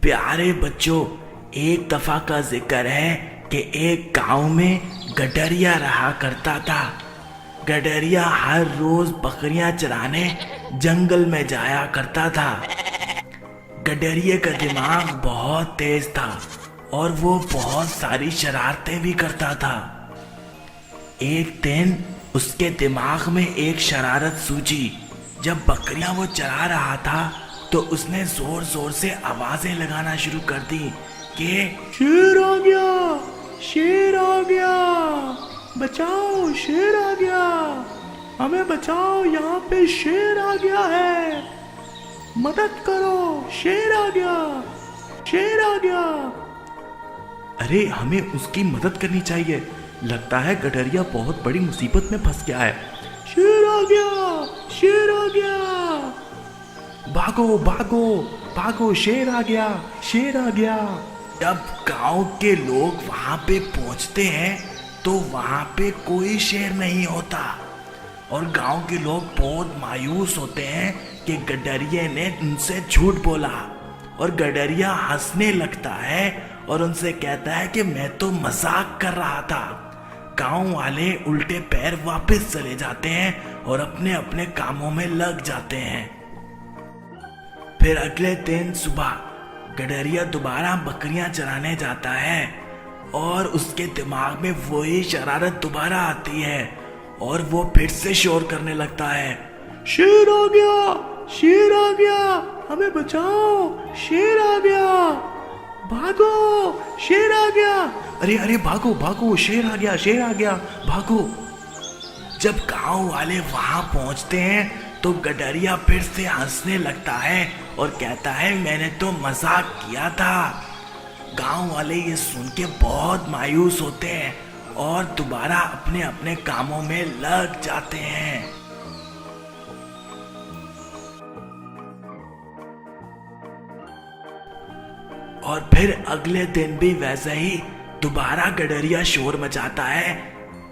प्यारे बच्चों, एक दफा का जिक्र है कि एक गांव में गडरिया रहा करता था। गडरिया हर रोज बकरियां चराने जंगल में जाया करता था। गडरिये का दिमाग बहुत तेज था और वो बहुत सारी शरारतें भी करता था। एक दिन उसके दिमाग में एक शरारत सूझी। जब बकरियां वो चरा रहा था तो उसने जोर जोर से आवाजें लगाना शुरू कर दी कि शेर आ गया, शेर आ गया, बचाओ, शेर आ गया, हमें बचाओ, यहाँ पे शेर आ गया है, मदद करो, शेर आ गया, शेर आ गया। अरे हमें उसकी मदद करनी चाहिए, लगता है गडरिया बहुत बड़ी मुसीबत में फंस गया है। शेर आ गया, शेर आ गया, भागो भागो भागो, शेर आ गया, शेर आ गया। जब गांव के लोग वहां पे पहुंचते हैं तो वहां पे कोई शेर नहीं होता और गांव के लोग बहुत मायूस होते हैं कि गडरिये ने उनसे झूठ बोला। और गडरिया हंसने लगता है और उनसे कहता है कि मैं तो मजाक कर रहा था। गांव वाले उल्टे पैर वापस चले जाते हैं और अपने अपने कामों में लग जाते हैं। फिर अगले दिन सुबह गडरिया दोबारा बकरियां चराने जाता है और उसके दिमाग में वही शरारत दोबारा आती है और वो फिर से शोर करने लगता है, शेर आ गया, शेर आ गया, हमें बचाओ, शेर आ गया, भागो, शेर आ गया, अरे अरे भागो भागो, शेर आ गया, शेर आ गया, भागो। जब गांव वाले वहां पहुंचते हैं तो गडरिया फिर से हंसने लगता है और कहता है मैंने तो मजाक किया था। गांव वाले ये सुन के बहुत मायूस होते हैं और दोबारा अपने अपने कामों में लग जाते हैं। और फिर अगले दिन भी वैसे ही दोबारा गडरिया शोर मचाता है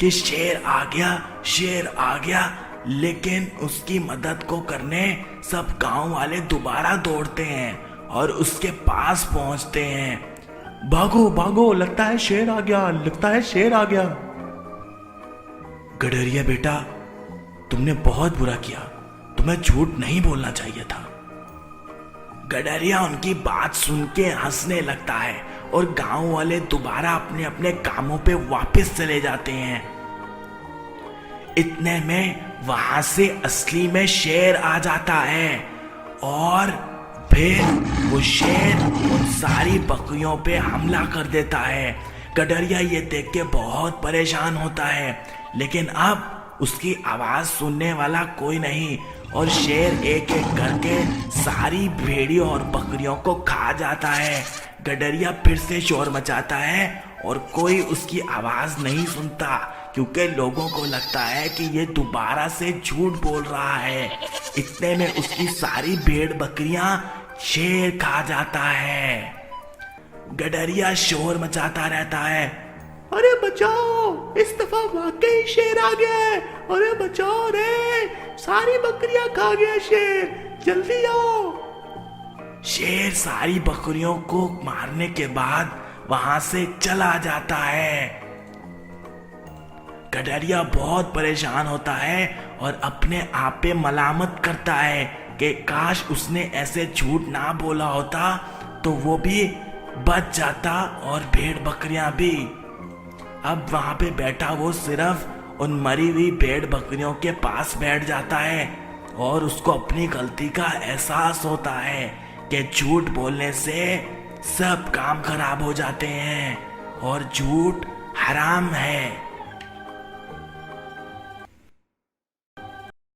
कि शेर आ गया, शेर आ गया। लेकिन उसकी मदद को करने सब गांव वाले दोबारा दौड़ते हैं और उसके पास पहुंचते हैं। भागो भागो, लगता है शेर आ गया, लगता है शेर आ गया। गडरिया बेटा, तुमने बहुत बुरा किया, तुम्हें झूठ नहीं बोलना चाहिए था। गडरिया उनकी बात सुन के हंसने लगता है और गांव वाले दोबारा अपने अपने कामों पे वापस चले जाते हैं। इतने में वहां से असली में शेर आ जाता है और फिर वो शेर उन सारी बकरियों पे हमला कर देता है। गडरिया ये देख के बहुत परेशान होता है, लेकिन अब उसकी आवाज सुनने वाला कोई नहीं और शेर एक एक करके सारी भेड़ियों और बकरियों को खा जाता है। गडरिया फिर से शोर मचाता है और कोई उसकी आवाज नहीं सुनता क्योंकि लोगों को लगता है कि ये दोबारा से झूठ बोल रहा है। इतने में उसकी सारी भेड़ बकरियां शेर खा जाता है। गडरिया शोर मचाता रहता है, अरे बचाओ, इस दफा वाकई शेर आ गया है, अरे बचाओ रे, सारी बकरियां खा गया शेर, जल्दी आओ। शेर सारी बकरियों को मारने के बाद वहां से चला जाता है। गडरिया बहुत परेशान होता है और अपने आप पे मलामत करता है कि काश उसने ऐसे झूठ ना बोला होता तो वो भी बच जाता और भेड़ बकरियां भी। अब वहां पे बैठा वो सिर्फ उन मरी हुई भेड़ बकरियों के पास बैठ जाता है और उसको अपनी गलती का एहसास होता है कि झूठ बोलने से सब काम खराब हो जाते हैं और झूठ हराम है।